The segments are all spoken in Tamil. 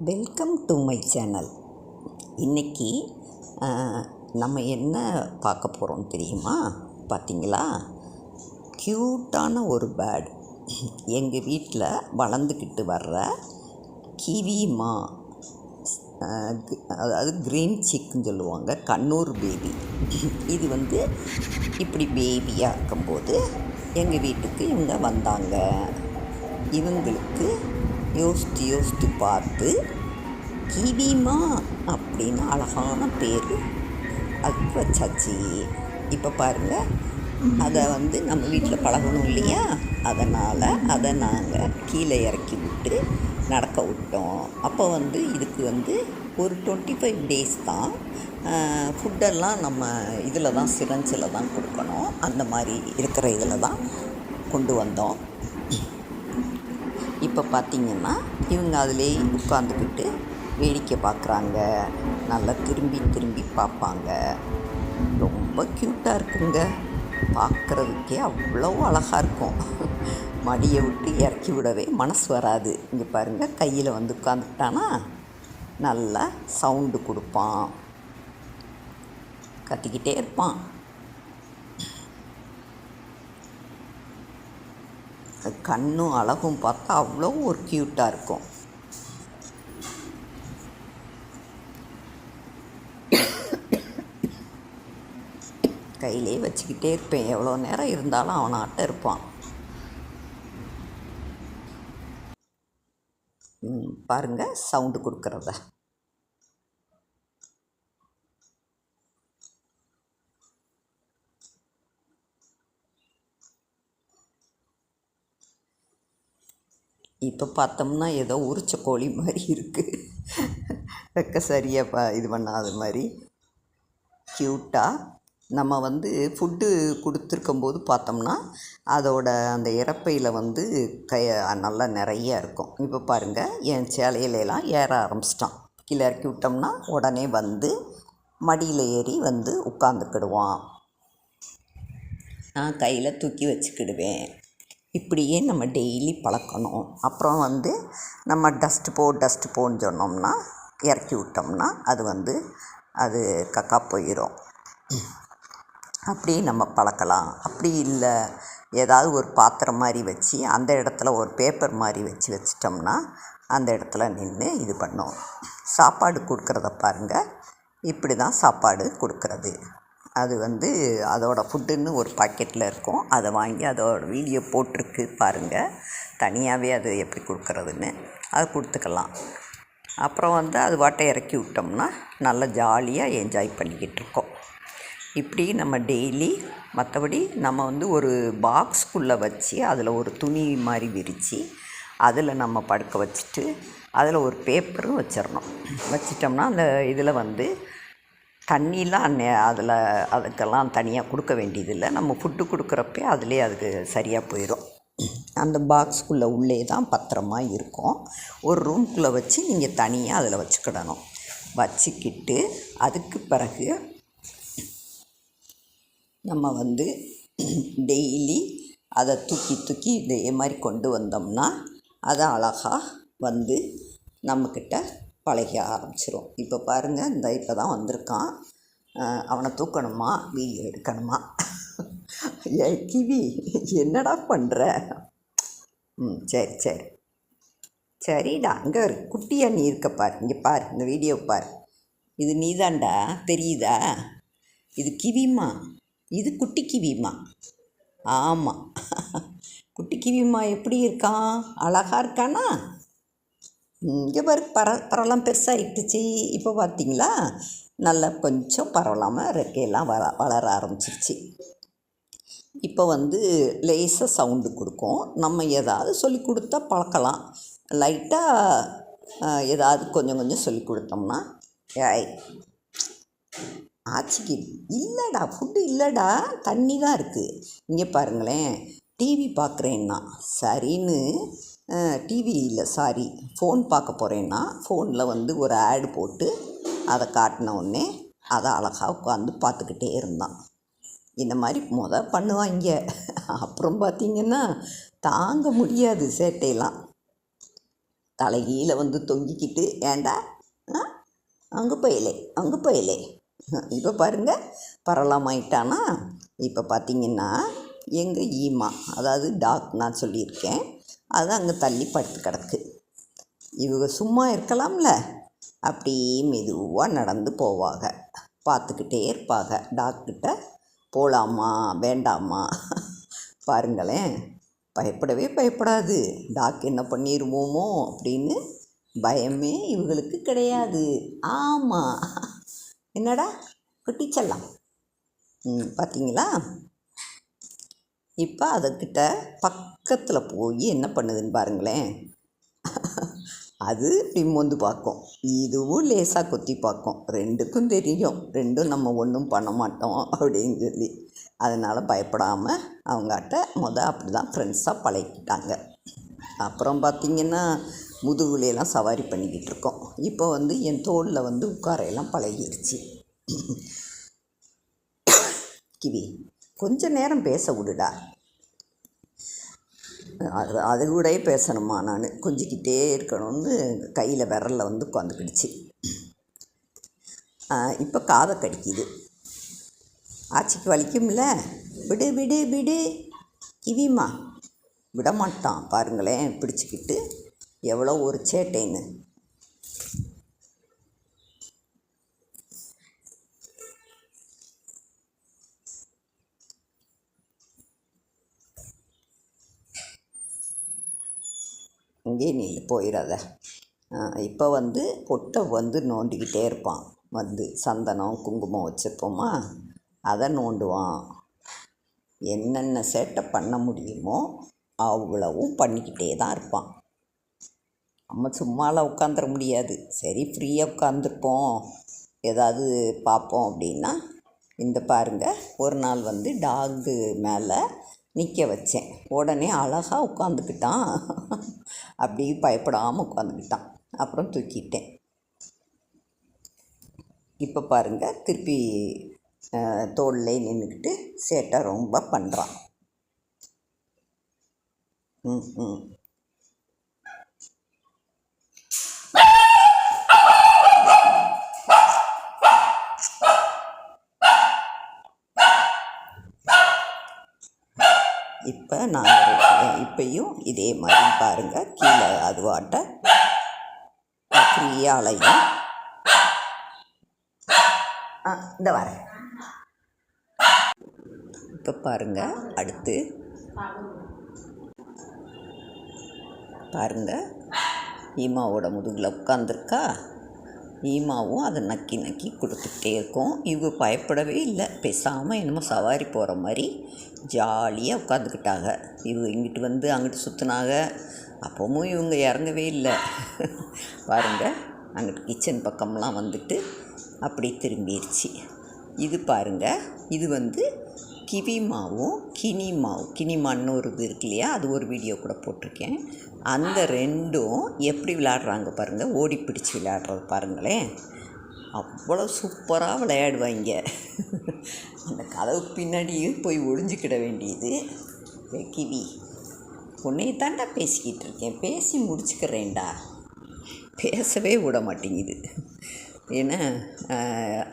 Welcome to my channel. இன்றைக்கி நம்ம என்ன பார்க்க போகிறோம் தெரியுமா? பார்த்தீங்களா? க்யூட்டான ஒரு பேர்டு எங்கள் வீட்டில் வளர்ந்துக்கிட்டு வர்ற கிவிமா, அதாவது க்ரீன் சிக்குன்னு சொல்லுவாங்க, கண்ணூர் பேபி. இது இப்படி பேபியாக இருக்கும்போது எங்கள் வீட்டுக்கு இவங்க வந்தாங்க. இவங்களுக்கு யோசித்து பார்த்து கிவிமா அப்படின்னு அழகான பேர் அதுக்கு வச்சாச்சு. இப்போ பாருங்கள், அதை நம்ம வீட்டில் பழகணும் இல்லையா, அதனால் அதை நாங்கள் கீழே இறக்கி விட்டு நடக்க விட்டோம். அப்போ இதுக்கு ஒரு 25 days தான். ஃபுட்டெல்லாம் நம்ம இதில் தான் சிரஞ்சில் தான் கொடுக்கணும். அந்த மாதிரி இருக்கிற இதில் தான் கொண்டு வந்தோம். இப்போ பார்த்திங்கன்னா இவங்க அதிலே உட்காந்துக்கிட்டு வேடிக்கை பார்க்குறாங்க. நல்லா திரும்பி பார்ப்பாங்க. ரொம்ப க்யூட்டாக இருக்குங்க. பார்க்குறதுக்கே அவ்வளோ அழகாக இருக்கும். மடியை விட்டு இறக்கி விடவே மனசு வராது. இங்கே பாருங்கள், கையில் உட்காந்துக்கிட்டானா நல்லா சவுண்டு கொடுப்பான், கத்திக்கிட்டே இருப்பான். கண்ணும் அழகும் பார்த்தா அவ்வளோ ஒரு க்யூட்டாக இருக்கும். கையிலே வச்சுக்கிட்டே இருப்பேன். எவ்வளோ நேரம் இருந்தாலும் அவனாட்ட இருப்பான். பாருங்கள் சவுண்டு கொடுக்குறத. இப்போ பார்த்தோம்னா ஏதோ உரிச்ச கோழி மாதிரி இருக்குது. ரெக்க சரியாக இது பண்ணாத மாதிரி க்யூட்டாக. நம்ம ஃபுட்டு கொடுத்துருக்கும்போது பார்த்தோம்னா அதோட அந்த இறப்பையில் நல்லா நிறைய இருக்கும். இப்போ பாருங்கள், என் சேலையிலலாம் ஏற ஆரம்பிச்சிட்டான். கீழே இறக்கி விட்டோம்னா உடனே மடியில் ஏறி உட்காந்துக்கிடுவான். நான் கையில் தூக்கி வச்சுக்கிடுவேன். இப்படியே நம்ம டெய்லி பழக்கணும். அப்புறம் நம்ம டஸ்ட்டு போன்னு சொன்னோம்னா, இறக்கி விட்டோம்னா அது கக்கா போயிடும். அப்படி நம்ம பழக்கலாம். அப்படி இல்லை, ஏதாவது ஒரு பாத்திரம் மாதிரி வச்சு அந்த இடத்துல ஒரு பேப்பர் மாதிரி வச்சிட்டோம்னா அந்த இடத்துல நின்று இது பண்ணும். சாப்பாடு கொடுக்குறத பாருங்கள். இப்படி தான் சாப்பாடு கொடுக்குறது. அது அதோட ஃபுட்டுன்னு ஒரு பாக்கெட்டில் இருக்கும். அதை வாங்கி அதோட வீடியோ போட்டிருக்கு பாருங்கள். தனியாகவே அது எப்படி கொடுக்குறதுன்னு அது கொடுத்துக்கலாம். அப்புறம் அது வாட்டை இறக்கி விட்டோம்னா நல்லா ஜாலியாக என்ஜாய் பண்ணிக்கிட்டு இருக்கோம். இப்படி நம்ம டெய்லி, மற்றபடி நம்ம ஒரு பாக்ஸ்குள்ளே வச்சு அதில் ஒரு துணி மாதிரி விரித்து அதில் நம்ம படுக்க வச்சுட்டு அதில் ஒரு பேப்பரும் வச்சிட்டோம்னா அந்த இதில் தண்ணிலாம் அதுக்கெல்லாம் தனியாக கொடுக்க வேண்டியதில்லை. நம்ம ஃபுட்டு கொடுக்குறப்பே அதிலே அதுக்கு சரியாக போயிடும். அந்த பாக்ஸ்குள்ளே உள்ளே தான் பத்திரமா இருக்கும். ஒரு ரூம்குள்ளே வச்சு நீங்கள் தனியாக அதில் வச்சுக்கிடணும். வச்சுக்கிட்டு அதுக்கு பிறகு நம்ம டெய்லி அதை தூக்கி இதே மாதிரி கொண்டு வந்தோம்னா அதை அழகாக நம்மக்கிட்ட பழக ஆரம்பிச்சிரும். இப்போ பாருங்கள், இப்போ தான் வந்திருக்கான். அவனை தூக்கணுமா, வீடியோ எடுக்கணுமா? ஏ கிவி, என்னடா பண்ணுற? சரிடா, அங்கே குட்டியாக நீ இருக்க பாரு. இங்கே பாரு, இந்த வீடியோ பாரு. இது நீ தான்டா, தெரியுதா? இது கிவிமா, இது குட்டி கிவிமா. ஆமாம், குட்டி கிவிமா எப்படி இருக்கான்? அழகாக இருக்கானா? இங்கே பாரு, பரவலாம் பெருசாகிட்டுச்சு. இப்போ பார்த்தீங்களா, நல்லா கொஞ்சம் பரவலாமல் ரெக்கையெல்லாம் வளர ஆரம்பிச்சிருச்சு. இப்போ லேசாக சவுண்டு கொடுக்கும். நம்ம ஏதாவது சொல்லி கொடுத்தா பழக்கலாம். லைட்டாக ஏதாவது கொஞ்சம் சொல்லி கொடுத்தோம்னா, ஏய் ஆச்சிக்கு இல்லைடா, ஃபுட்டு இல்லைடா, தண்ணி தான் இருக்குது. இங்கே பாருங்களேன், டிவி பார்க்குறேன்னா சரின்னு, டிவி இல்லை சாரி, ஃபோன் பார்க்க போகிறேன்னா ஃபோனில் ஒரு ஆடு போட்டு அதை காட்டின உடனே அதை அழகாக உட்காந்து பார்த்துக்கிட்டே இருந்தான். இந்த மாதிரி பண்ணுவாங்க. அப்புறம் பார்த்திங்கன்னா தாங்க முடியாது சேட்டையெல்லாம். தலைகீழ வந்து தொங்கிக்கிட்டு ஏண்டா அங்கே போயலே இப்போ பாருங்கள் பரவலாமாயிட்டானா. இப்போ பார்த்திங்கன்னா எங்கள் ஈமா, அதாவது டாக் நான் சொல்லியிருக்கேன், அது அங்கே தள்ளி படுத்து கிடக்கு. இவங்க சும்மா இருக்கலாம்ல, அப்படியே மெதுவாக நடந்து போவாங்க, பார்த்துக்கிட்டே இருப்பாங்க. டாக்கிட்ட போகலாமா வேண்டாமா பாருங்களேன். பயப்படவே பயப்படாது. டாக் என்ன பண்ணிடுவோமோ அப்படின்னு பயமே இவங்களுக்கு கிடையாது. ஆமாம், என்னடா குட்டிச்செல்லாம் பார்த்தீங்களா. இப்போ அதுக்கிட்ட பக்கத்தில் போய் என்ன பண்ணுதுன்னு பாருங்களேன். அது இப்படி மோந்து பார்க்கும், இதுவும் லேசாக கொத்தி பார்க்கும். ரெண்டுக்கும் தெரியும், ரெண்டும் நம்ம ஒன்றும் பண்ண மாட்டோம் அப்படின்னு சொல்லி. அதனால் பயப்படாமல் அவங்ககிட்ட அப்படி தான் ஃப்ரெண்ட்ஸாக பழகிக்கிட்டாங்க. அப்புறம் பார்த்திங்கன்னா முதுகுலையெல்லாம் சவாரி பண்ணிக்கிட்டு இருக்கோம். இப்போ என் தோளில் உட்காரையெல்லாம் பழகிருச்சு. கிவி கொஞ்ச நேரம் பேச விடுடா. அது கூட பேசணுமா, நான் கொஞ்சிக்கிட்டே இருக்கணும்னு கையில் விரலில் உட்காந்துக்கிடுச்சு. இப்போ காதை கடிக்குது. ஆச்சிக்கு வலிக்கும்ல, விடு விடு விடு கிவிமா. விடமாட்டான் பாருங்களேன், பிடிச்சிக்கிட்டு எவ்வளோ ஒரு சேட்டைன்னு. இங்கே நீ போயிடாத. இப்போ பொட்டை நோண்டிக்கிட்டே இருப்பான். சந்தனம் குங்குமம் வச்சுருப்போமா, அதை நோண்டுவான். என்னென்ன சேட்டை பண்ண முடியுமோ அவ்வளவும் பண்ணிக்கிட்டே தான் இருப்பான். நம்ம சும்மாலாம் உட்காந்துட முடியாது. சரி ஃப்ரீயாக உட்காந்துருப்போம், ஏதாவது பார்ப்போம் அப்படின்னா, இந்த பாருங்கள், ஒரு நாள் டாகு மேலே நிற்க வச்சேன். உடனே அழகாக உட்காந்துக்கிட்டான். அப்படி பயப்படாமல் உட்காந்துக்கிட்டான். அப்புறம் தூக்கிட்டேன். இப்போ பாருங்கள், திருப்பி தோளிலே நின்றுக்கிட்டு சேட்டை ரொம்ப பண்ணுறான். இப்போ நான் இப்பையும் இதே மாதிரி பாருங்கள், கீழே அதுவாட்ட ஃப்ரீயாக அலையும். இந்த வரேன். இப்போ பாருங்கள், அடுத்து பாருங்கள், ஈமாவோட முதுகில் உட்காந்துருக்கா. ஈமாவும் அதை நக்கி நக்கி கொடுத்துக்கிட்டே இருக்கும். இவங்க பயப்படவே இல்லை, பேசாமல் என்னமோ சவாரி போகிற மாதிரி ஜாலியாக உட்காந்துக்கிட்டாங்க. இவங்க இங்கிட்டு அங்கிட்டு சுற்றினாங்க. அப்போவும் இவங்க இறங்கவே இல்லை. பாருங்கள், அங்கிட்டு கிச்சன் பக்கம்லாம் அப்படி திரும்பிடுச்சு. இது பாருங்கள், இது கிவிமாவும் கினிமான்னு ஒரு இது இருக்கு இல்லையா, அது ஒரு வீடியோ கூட போட்டிருக்கேன். அந்த ரெண்டும் எப்படி விளையாடுறாங்க பாருங்கள், ஓடி பிடிச்சி விளையாடுறது பாருங்களேன். அவ்வளோ சூப்பராக விளையாடுவாங்க. அந்த கதவுக்கு பின்னாடியும் போய் ஒளிஞ்சிக்கிட வேண்டியது. கிவி, உன்னையை தாண்டா பேசிக்கிட்டு இருக்கேன், பேசி முடிச்சுக்கிறேன்டா. பேசவே விட மாட்டேங்குது. ஏன்னா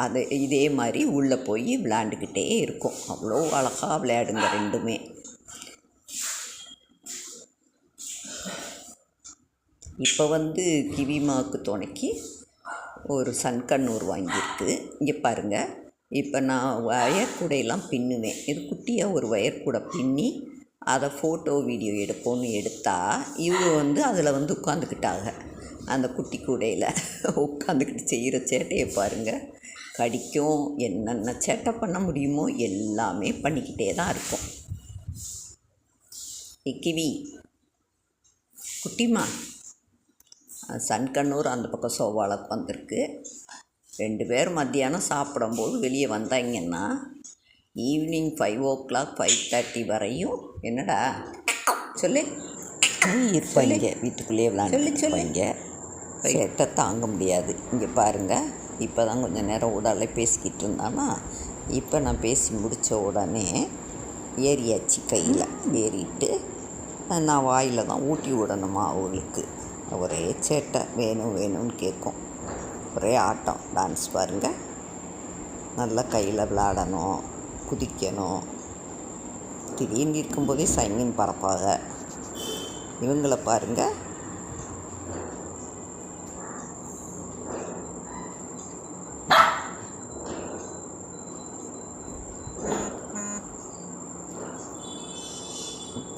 அது இதே மாதிரி உள்ளே போய் விளையாண்டுக்கிட்டே இருக்கும். அவ்வளோ அழகாக விளையாடுங்க ரெண்டுமே. இப்போ கிவிமாவுக்கு துணைக்கி ஒரு சன்கண்ணூர் வாங்கியிருக்கு. இங்கே பாருங்கள், இப்போ நான் வயர் கூடையெல்லாம் பின்னுவேன். இது குட்டியாக ஒரு வயர் கூடை பின்னி அதை ஃபோட்டோ வீடியோ எடுப்போன்னு எடுத்தால் இவங்க அதில் உட்காந்துக்கிட்டாங்க. அந்த குட்டி கூடையில் உட்காந்துக்கிட்டு செய்கிற சேட்டையை பாருங்கள். கடிக்கும், என்னென்ன சேட்டை பண்ண முடியுமோ எல்லாமே பண்ணிக்கிட்டே தான் இருக்கும். கிவி குட்டிமா, சன்கண்ணூர் அந்த பக்கம் சோவாலுக்கு வந்திருக்கு. 2 பேர் மத்தியானம் சாப்பிடும்போது வெளியே வந்தாங்கன்னா ஈவினிங் 5 o'clock 5:30 வரையும் என்னடா சொல்லு இருப்பாங்க, வீட்டுக்குள்ளேயே விளையாண்டு சேட்டை தாங்க முடியாது. இங்கே பாருங்கள், இப்போ தான் கொஞ்சம் நேரம் உடலை பேசிக்கிட்டு இருந்தானா, இப்போ நான் பேசி முடித்த உடனே ஏறியாச்சு. கையில் ஏறிட்டு நான் வாயில் தான் ஊட்டி விடணுமா அவளுக்கு. ஒரே சேட்டை, வேணும் வேணும்னு கேட்கும். ஒரே ஆட்டம், டான்ஸ் பாருங்கள். நல்லா கையில் விளாடணும், குதிக்கணும். திடீர்னு இருக்கும்போதே சைனின்னு பறப்பாங்க. இவங்கள பாருங்கள்.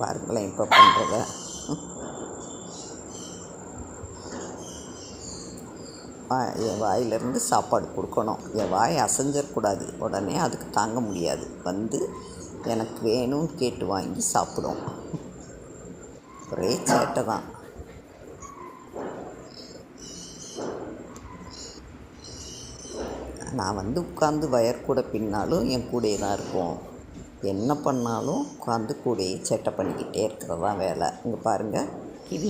பாருங்களேன் இப்போ பண்ணுறத. என் வாயிலிருந்து சாப்பாடு கொடுக்கணும். என் வாய் அசைஞ்சிடக்கூடாது. உடனே அதுக்கு தாங்க முடியாது. வந்து எனக்கு வேணும்னு கேட்டு வாங்கி சாப்பிடும். ஒரே சேட்டை தான். நான் வந்து உட்காந்து வயர் கூட பின்னாலும் என் கூடயே தான் இருக்கும். என்ன பண்ணாலும் உட்காந்து கூடயே சேட்டை பண்ணிக்கிட்டே இருக்கிறது தான் வேலை. இங்கே பாருங்கள்,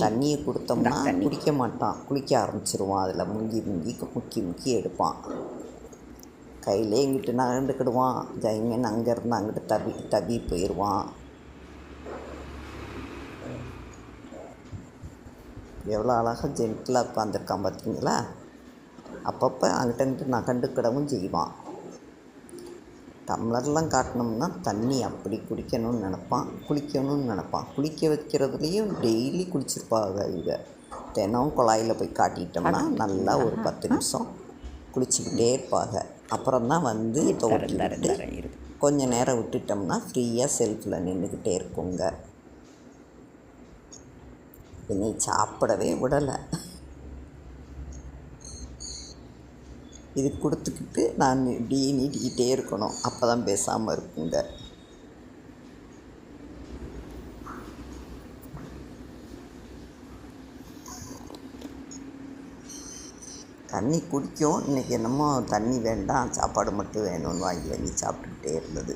தண்ணியை கொடுத்தோம்னா குடிக்க மாட்டான், குளிக்க ஆரம்பிச்சிருவான். அதில் முக்கி எடுப்பான். கையிலே இங்கிட்டு நகண்டுக்கிடுவான். ஜைங்கன்னு அங்கேருந்து அங்கிட்டு தவி போயிடுவான். எவ்வளோ அழகாக ஜென்டிலாக உட்காந்துருக்கான் பார்த்தீங்களா. அப்பப்போ அங்கிட்ட நகண்டுக்கிடவும் செய்வான். டம்ளர்லாம் காட்டினோம்னா தண்ணி அப்படி குடிக்கணும்னு நினப்பான், குளிக்கணும்னு நினப்பான். குளிக்க வைக்கிறதுலேயும் டெய்லி குளிச்சிருப்பாங்க. இவங்க தினம் குழாயில் போய் காட்டிட்டோம்னா நல்லா ஒரு 10 நிமிஷம் குளிச்சுக்கிட்டே இருப்பாங்க. அப்புறம்தான் வந்து துவட்டி விட்டு கொஞ்சம் நேரம் விட்டுட்டோம்னா ஃப்ரீயாக செல்ஃபில் நின்றுக்கிட்டே இருக்குங்க. என்னை சாப்பிடவே விடலை. இது கொடுத்துக்கிட்டு நான் இப்படி நீட்டிக்கிட்டே இருக்கணும். அப்போ தான் பேசாமல் இருக்குங்க. தண்ணி குடிக்கும். இன்றைக்கி என்னமோ தண்ணி வேண்டாம், சாப்பாடு மட்டும் வேணும்னு வாங்கி சாப்பிட்டுக்கிட்டே இருந்தது.